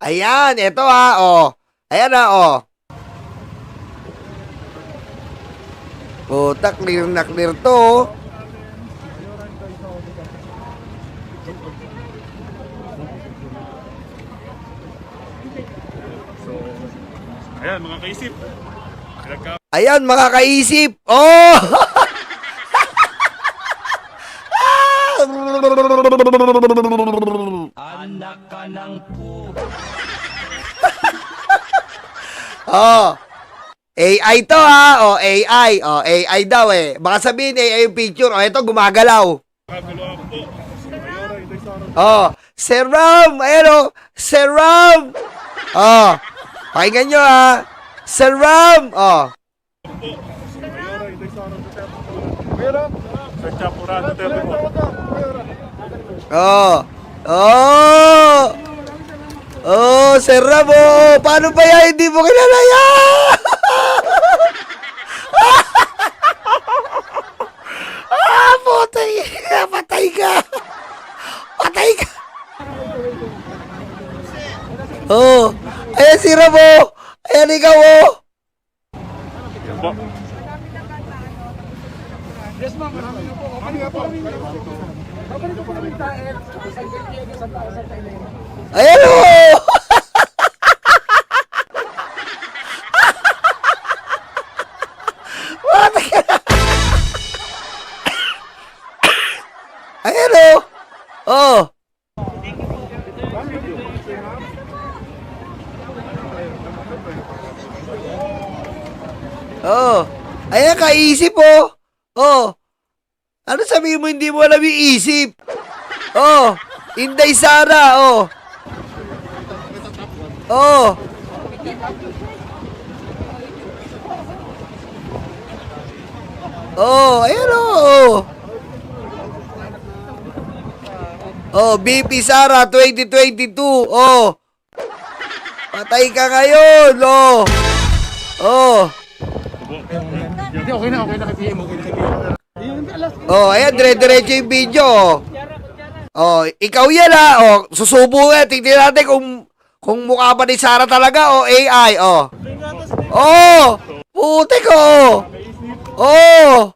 Ayan, eto ha, oh. Ayan na, oh. Puta, clear na clear to, oh. Ayan, mga kaisip. Ayan, makakaisip. Oh! Anak ka ng po. Oh. AI to ha. Oh, AI. Oh, AI daw eh. Baka sabihin AI yung picture. Oh, ito gumagalaw. Kaguluhan po. Mayora, Inday Sara. Oh, Sir Ram. Ayan oh. Sir Ram. Oh. Pakinggan nyo ha. Sir Ram. Oh. Mayora, Inday Sara. Mayora. Sa Chapurado, Duterte po. Oh. Oh. Oh, Sir Ram. Oh. Paano ba yan? Hindi mo kilala yan? Patay. Patay ka. Patay ka. Oh. Ayan si Ramo. Ayan ikaw, oh. Yan po. Ayan, oh. Patay ka. Ayan, oh. Oh. Oh. Ayan, kaisip, oh. Oh. Ano sabihin mo, hindi mo alam yung isip? Oh. Inday Sara, oh. Oh. Oh, ayan, oh. Oh, BP Sara 2022. Oh. Patay ka ngayon, oh. Oh. Hindi, okay na kay PM, okay na kay PM. Oh, ayan, dire-diretso yung video. Oh, ikaw yan ha. Oh, susubo nga. Tingnan natin kung mukha ba ni Sara talaga o AI. Oh. Oh, putik oh. Oh.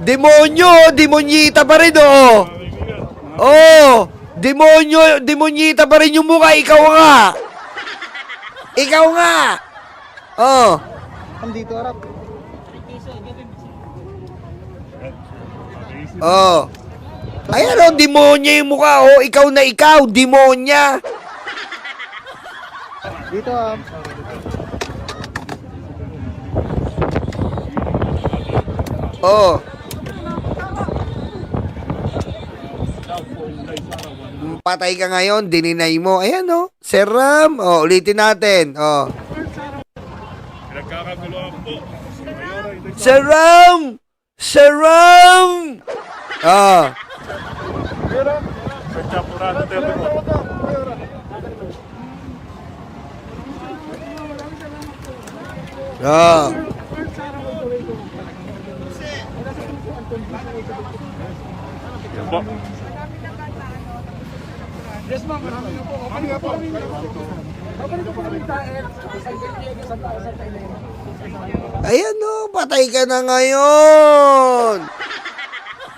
Demonyo, demonyita pa rin oh. Oh, demonyita pa rin yung mukha. Ikaw nga. Ikaw nga. Oh. Dito harap. Oh. Ayan oh, demonya yung mukha oh. Ikaw na ikaw, demonya. Dito Oh. Patay ka ngayon, dininay mo. Ayan oh, Sir Ram. Oh, ulitin natin. Oh. Pinagkakaguluhan po. Mayora, Inday Sara. Sir Ram! Sir Ram! Oh. Mayora. Sa Chapurado, Duterte po. Oh. Yan po. Yes ma'am, marami na po. Okay nga po. Babalik ko po kami tayo sa Ayan oh, patay ka na ngayon.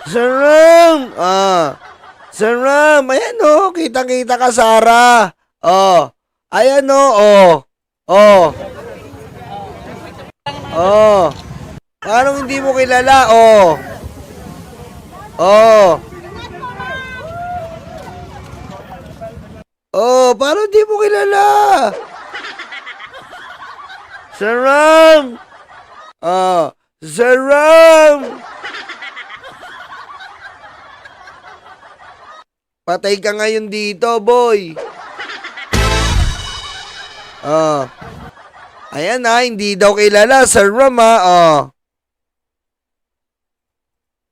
Sir Ram! Ah. Sir Ram, ayan oh, kitang-kita ka, Sara. Oh. Ayan oh, oh. Oh. Oh. Paano hindi mo kilala? Oh. Oh. Oh, paano hindi mo kilala? Sir Ram! Oh, Sir Ram! Patay ka ngayon dito, boy. Oh. Ayan na, hindi daw kilala, Sir Ram ha. Oh.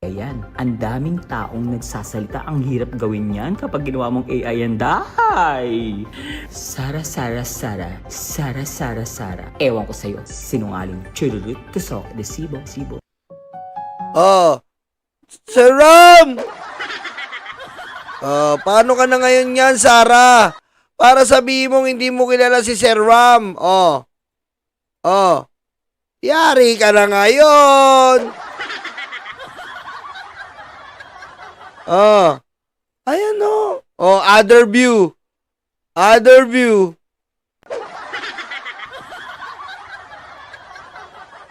Ayan, ang daming taong nagsasalita. Ang hirap gawin yan kapag ginawa mong AI yan, dahay! Sara, Sara, Sara. Sara, Sara, Sara. Ewan ko sa'yo, sinungaling. Chururut, tusok, desibo, sibo. Oh. Sir Ram! Oh, paano ka na ngayon yan, Sara? Para sabihin mong hindi mo kilala si Sir Ram. Oh. Oh. Yari ka na ngayon. Oh. Ayan o. Oh, other view. Other view.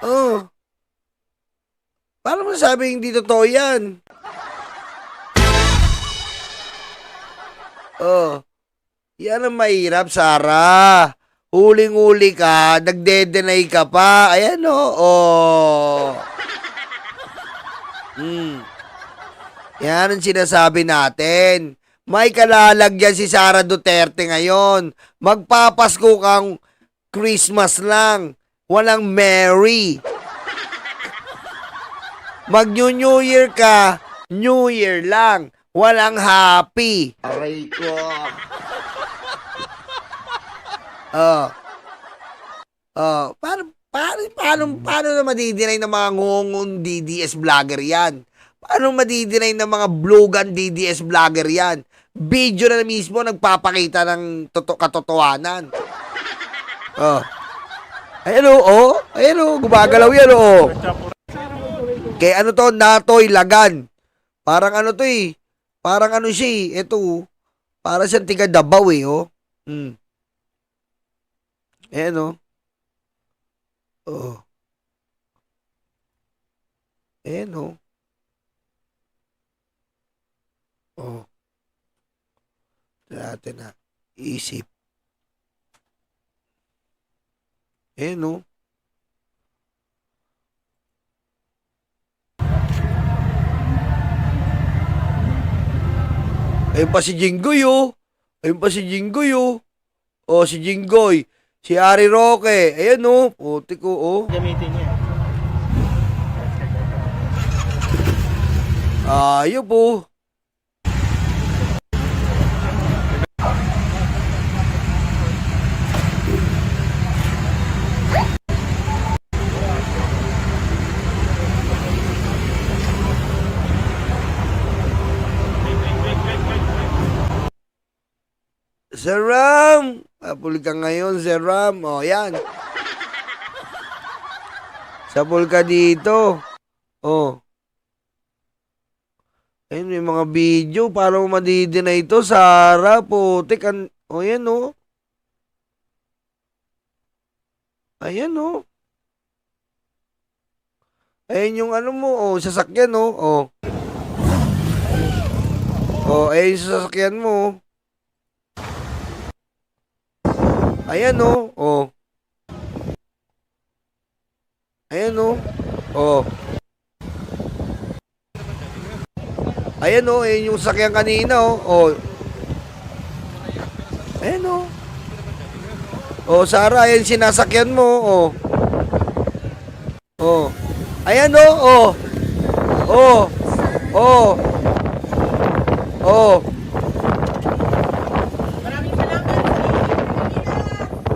Oh. Paano mo sabi hindi totoo yan? Oh. Yan ang mahirap, Sarah. Huling-huli ka, nagde-deny ka pa. Ayan o. Oh. Yan ang sinasabi natin. May kalalagyan si Sara Duterte ngayon. Magpapasko kang Christmas lang. Walang Merry. Mag-New Year ka, New Year lang. Walang happy. Aray ko. Paano na madidinay ng mga ngongong DDS vlogger yan? Paano madidinay ng mga blogan DDS vlogger yan? Video na mismo nagpapakita ng katotohanan. Ayan o, gumagalaw yan o. Kaya ano to, Natoy Lagan. Parang ano to eh. Parang ano siya eh. Ito, parang siyang tiga Davao eh oh. Ayan o. Oh. Ayan o. Oh. Natin na. Isip. Ayan o. Ayun pa si Jinggoy oh. Ayun pa si Jinggoy oh. Oh, si Jinggoy. Si Ari Roque. Ayan oh. Puti ko oh. Gamitin niya. Ayop oh. Sir Ram! Sapul ka ngayon, Sir Ram. O, yan. Sapul ka dito. O. Ayun, may mga video. Paano mo madidinay ito, Sara? Putik. O, yan, o. Ayan, o. Ayan yung ano mo, o. Sasakyan, o. O. O, ayan yung sasakyan mo. Ayan o. Oh. Ayan o. Oh. Ayan o. Ayan yung sakyan kanina o. Oh. Ayan o. Oh, Sara, ayan sinasakyan mo. Oh. Oh. Ayan o. Oh. Oh. Oh. Oh.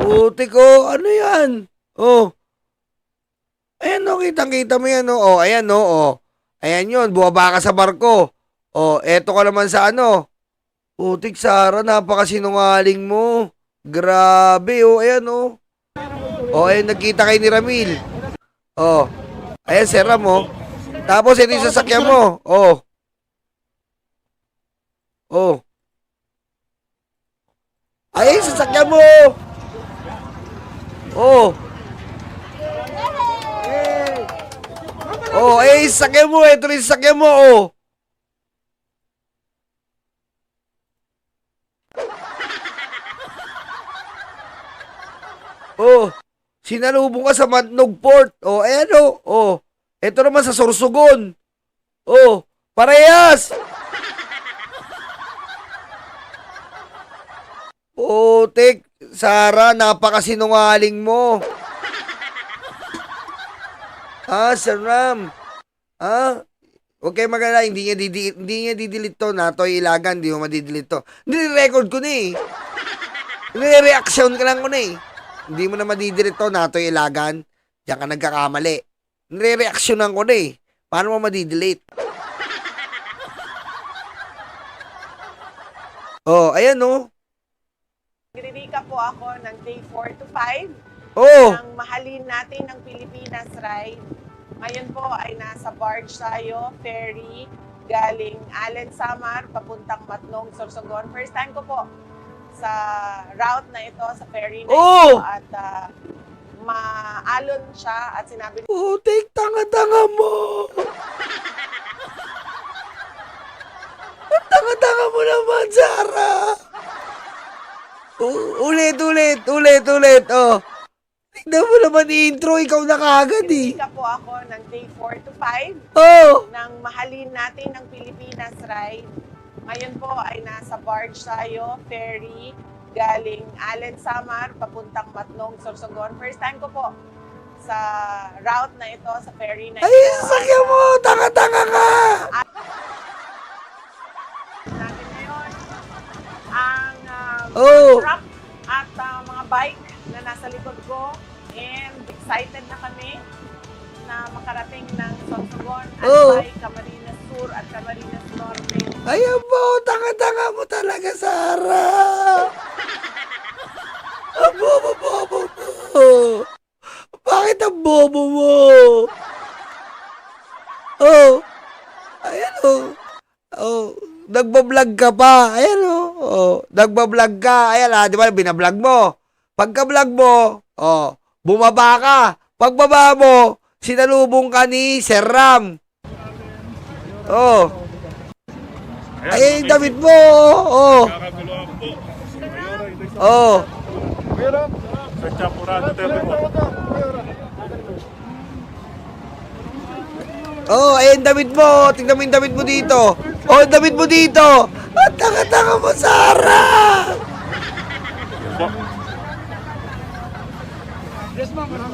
Puti ko, ano yan? Oh. Ayan o, kitang-kita mo yan o. Oh, ayan o, oh. Ayan yun, buwaba ka sa barko. Oh, eto ka naman sa ano. Putik, Sara, napakasinungaling mo. Grabe o, ayan o. Oh, ayan, nagkita kayo ni Ramil. Oh. Ayan, Sir Ram o. Tapos, ito yung sasakyan mo. Oh. Oh. Ayan, sasakyan mo. Oh. Oh, sakyan mo. Ito rin sakyan mo, oh. Oh, sinalubong ka sa Matnog Port. Oh, ayan, oh. Oh, ito naman sa Sorsogon. Oh, parehas. Putik, Sara, napakasinungaling mo. Sir Ram. Huwag kayo mag-alala, hindi niya didelete to. Natoy Ilagan, hindi mo madidelete to. Nire-record ko na eh. Nire-reaction ka lang ko na eh. Hindi mo na madidelete to, Natoy Ilagan. Diyan ka nagkakamali. Nire-reactionan ko na eh. Paano mo madidelete? Oh, ayan oh. Nagre-recap po ako ng day 4 to 5 Oh, ng Mahalin Natin ng Pilipinas ride. Ngayon po ay nasa barge tayo, ferry, galing Allen Samar, papuntang Matlong, Sorsogon. First time ko po sa route na ito, sa ferry na Oh! ito. At maalon siya at sinabi putik, tanga-tanga mo. Ang tanga-tanga mo naman, Sarah. Ulit. Oh. Tignan mo naman intro, ikaw na kagad eh. Nagre-recap po ako ng day 4 to 5 Oh, ng Mahalin Natin ng Pilipinas ride. Ngayon po ay nasa barge tayo, ferry, galing Allen Samar, papuntang Matlong, Sorsogon. First time ko po sa route na ito, sa ferry na ay, ito. sakya mo, tanga-tanga ka. Natin ngayon ang Oh. truck at mga bike na nasa likod ko. And excited na kami na makarating ng Sorsogon, Oh. Albay, Camarines Sur at Camarines Norte. Ayan po, tanga-tanga mo talaga, Sarah. Ang bobo-bobo mo. Bakit ang bobo mo? Oh, ayan oh. Oh, nagbablog ka pa. Ayan oh. Oh, nagbablog ka. Ayan di ba, binablog mo. Pagka-vlog mo, oh, bumaba ka. Pagbaba mo, sinalubong ka ni Sir Ram. Oh. Ay, yung damit mo. Oh. Kakaguluhan po. Mayora, Inday Sara. Oh. Mayora. Sa Chapurado, Duterte po. Mayora. Oh, ayun damit mo. Tingnan mo yung damit mo dito. Oh, yung damit mo dito. Ang tanga-tanga mo, Sarah. Po.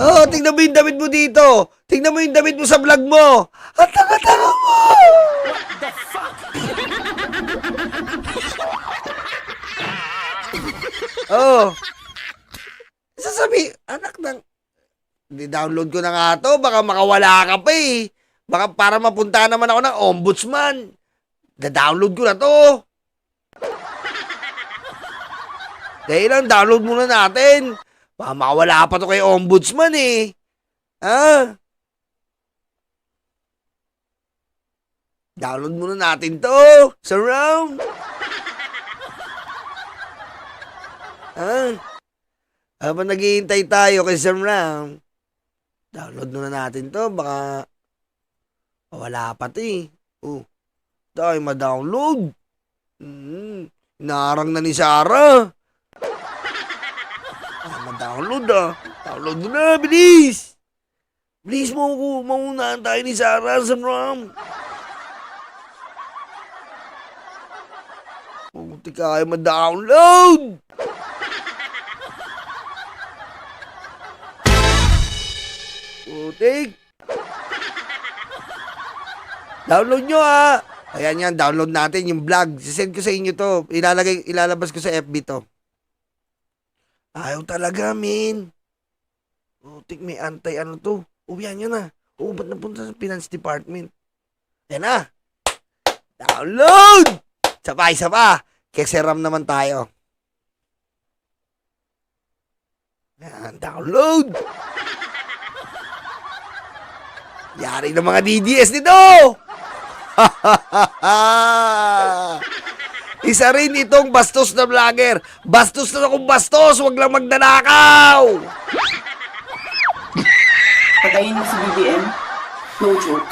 Oh, tingnan mo yung damit mo dito. Tingnan mo yung damit mo sa vlog mo. Ang tanga-tanga mo. Oh. Sasabi, anak ng... Di-download ko na nga to. Baka makawala ka pa eh. Baka para mapunta naman ako ng ombudsman. Da-download ko na to. Dahil lang, download muna natin. Baka makawala pa to kay ombudsman eh. Ha? Download muna natin to. Surround. Habang naghihintay tayo kay Surround, download muna natin to. Baka wala pa to eh. Oh, tayo ma-download. Narang na ni Sarah. Ma-download ah. Download mo na, bilis. Bilis mo, maunahan tayo ni Sarah sa RAM. Buti kaya ma-download. Putik. Download nyo ah. Ayan yan, download natin yung vlog. Sisend ko sa inyo to. Ilalabas ko sa FB to. Ayaw talaga, min. Putik, may ano to. Yan yun na. Ba't napunta sa Finance Department? Yan na. Download! Isa pa. Kasi RAM naman tayo. Yan, download! Yari ng mga DDS nito! Isa rin itong bastos na vlogger. Bastos na akong bastos. Huwag lang magdanakaw! Patayin mo si BBM? No joke.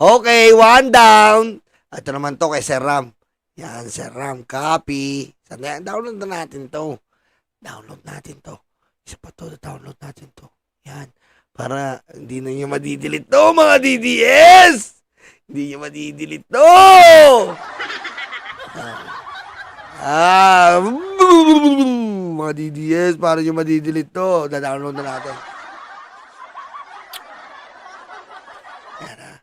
Okay, one down. Ito naman to kay Sir Ram. Yan, Sir Ram. Copy. Sana, download na natin to. Download natin to. Isa pa to, download natin to. Yan. Para hindi na nyo madidelete to, mga DDS! Hindi nyo madidelete to! Mga DDS, para nyo madidelete to. Da-download na natin. Yan ah.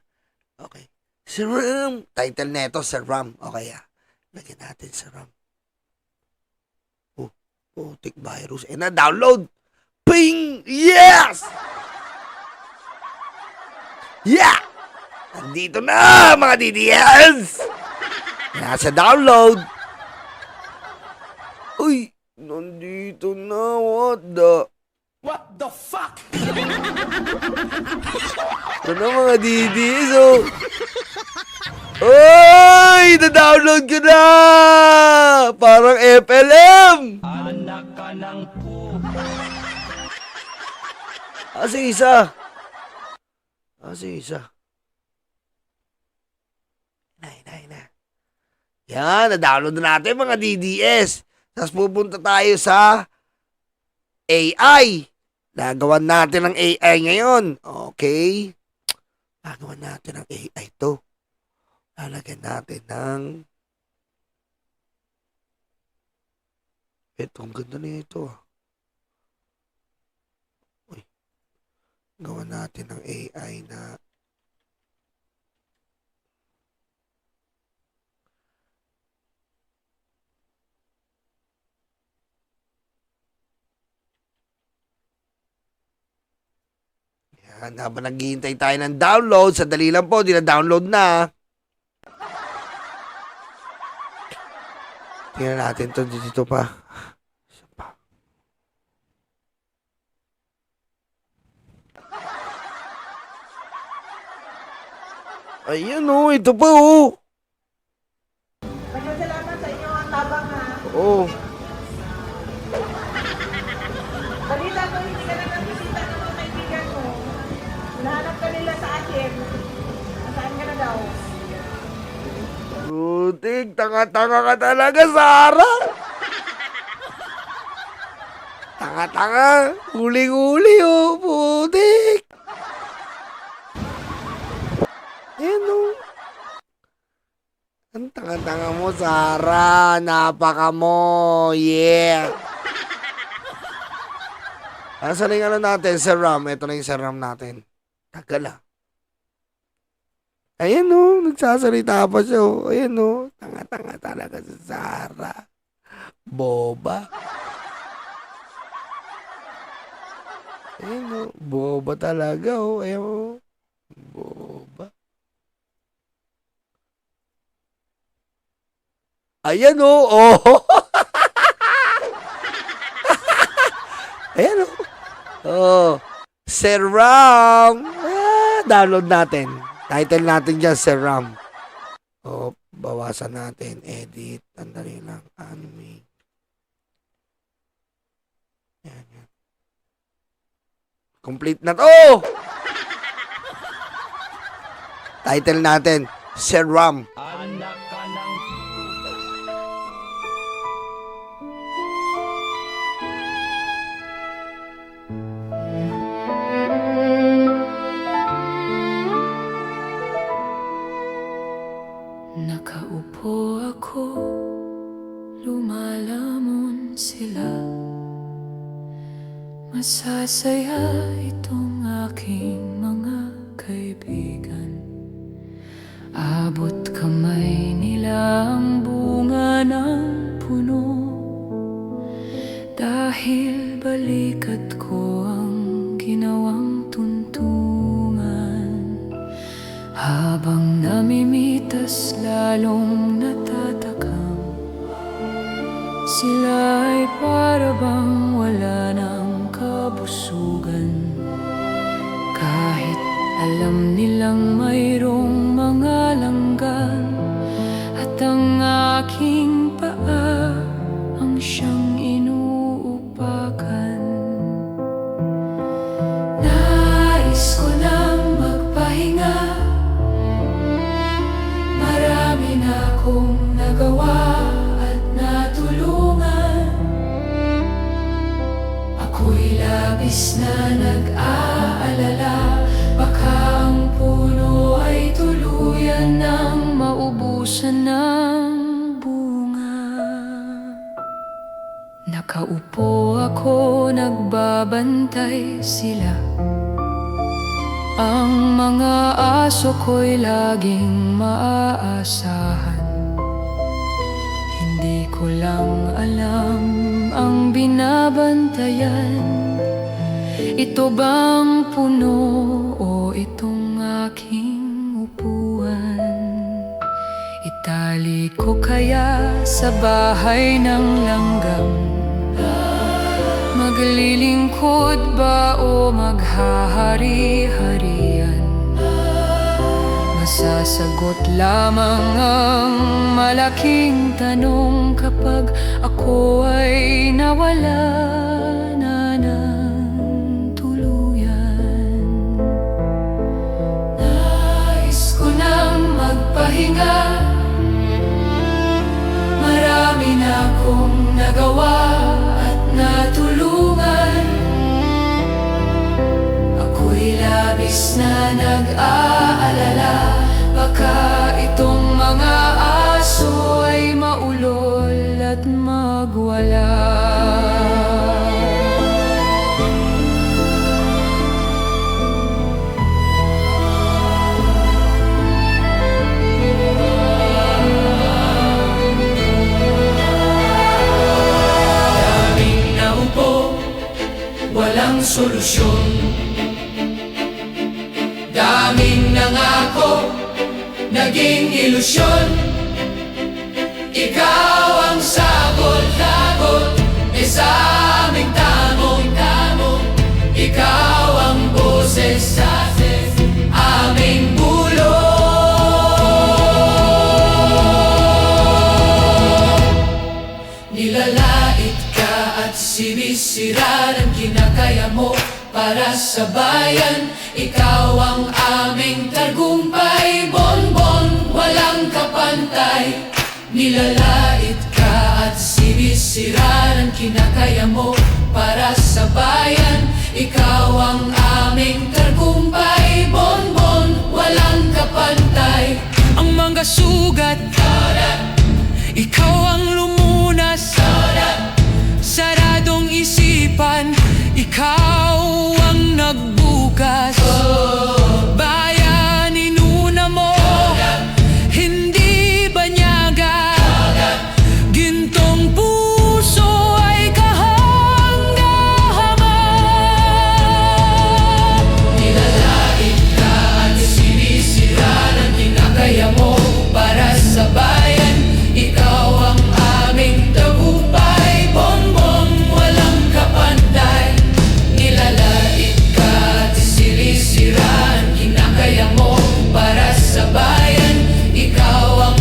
Okay. Sir Ram. Title neto, Sir Ram. Okay ah. Lagyan natin, Sir Ram. Oh, Putik virus. Na-download. Ping! Yes! Yeah! Nandito na, mga DDS! Nasa download. Uy! Nandito na. What the fuck? Ito na, mga DDS, oh. Uy! Na-download ko na! Parang FLM! Anak ka ng po. Asa isa? Na. Yan, na-download na natin mga DDS. Tapos pupunta tayo sa AI. Nagawan natin ng AI ngayon. Okay. Nagawan natin ng AI to. Lalagyan natin ng... Ito, ang ganda na ito. Uy. Gawan natin ng AI na... Yan, habang naghihintay tayo ng download, sadali lang po, dina-download na. Tingnan natin to dito pa. Isa pa. Ayan oh, ito pa oh. Salamat sa inyo ang tabang ha. Oh. Balita ko, hindi ka nagkakisita ng mga kaibigan mo. Nahanap ka nila sa akin. Saan ka na daw? Putik, tanga-tanga ka talaga, Sarah. Tanga-tanga. Huli-huli oh, putik. Ayan oh. Ang tanga-tanga mo, Sarah. Napaka mo. Yeah. Asan na yung ano natin? Serum. Ito na yung serum natin. Tagal ah. Ayan o. Nagsasalita pa siya o. Ayan o. Tanga-tanga talaga si Sarah. Boba. Ayan o. Boba talaga o. Ayan o. Boba. Ayan o. Oh. Ayan o. Oh. Serum. Download natin. Title natin dyan, Serum. Oh, bawasan natin. Edit. Tandali lang. Anime. Yan. Complete na to. Title natin, Serum. Nakaupo ako, lumalamon sila. Masasaya itong aking mga kaibigan. Abot kamay nila ang bunga ng puno. Dahil balikat ko ang ginawang tuntungan. Habang namimitas lalong natatakam, sila ay para bang wala ng kabusugan. Kahit alam nilang mayroong mga langgan, at ang aking paa ang siyang inuupakan. Nais ko nang magpahinga, marami na akong nagawa at natulungan. Ako'y labis na nag-aalala, baka ang puno ay tuluyan ng maubusan ng bunga. Nakaupo ako, nagbabantay sila. Ang mga aso ko'y laging maaasahan. Hindi ko lang alam ang binabantayan? Ito bang puno o itong aking upuan? Itali ko kaya sa bahay ng langgam? Maglilingkod ba o maghahari-harian? Masasagot lamang ang malaking tanong kapag ako ay nawala na ng tuluyan. Nais ko nang magpahinga, marami na akong nagawa at natulungan. Ako'y labis na nag-aalala, baka itong mga aso ay maulol at magwala. Daming naupo, walang solusyon. Daming nangako, naging ilusyon. Ikaw ang sagot-lagot sa aming tamong-tamong. Ikaw ang boses sa aming bulong. Nilalait ka at sinisira ng kinakaya mo para sa bayan. Ikaw ang aming tagumpay, bonbon, walang kapantay. Nilalait ka at sinisira ng kinakaya mo para sa bayan. Ikaw ang aming tagumpay, bonbon, walang kapantay. Ang mga sugat, ikaw ang lumunas. Saradong isipan, ikaw ang nagbukas. Bayan, inuna mo, hindi banyaga. Gintong puso ay kahanga-hanga. Nilalait ka at sinisira ng kinakaya mo para sa bayan. Ikaw ang aming tagumpay, bonbon, walang kapantay. Nilalait ka at sinisira ang kinakaya mo para sa bayan. Ikaw ang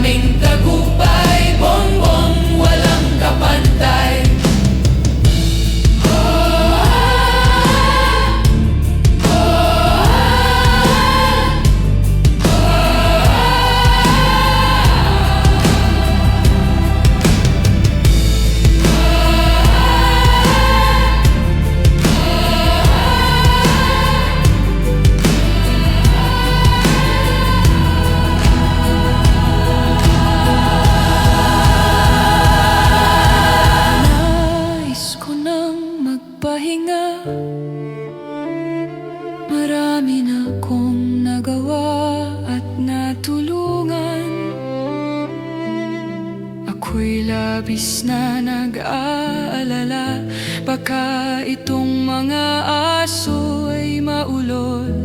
aming tagumpay, bonbon, walang kapantay. Nais ko nang magpahinga, marami na akong nagawa at natulungan. Ako'y labis na nag-aalala, baka itong mga aso ay maulol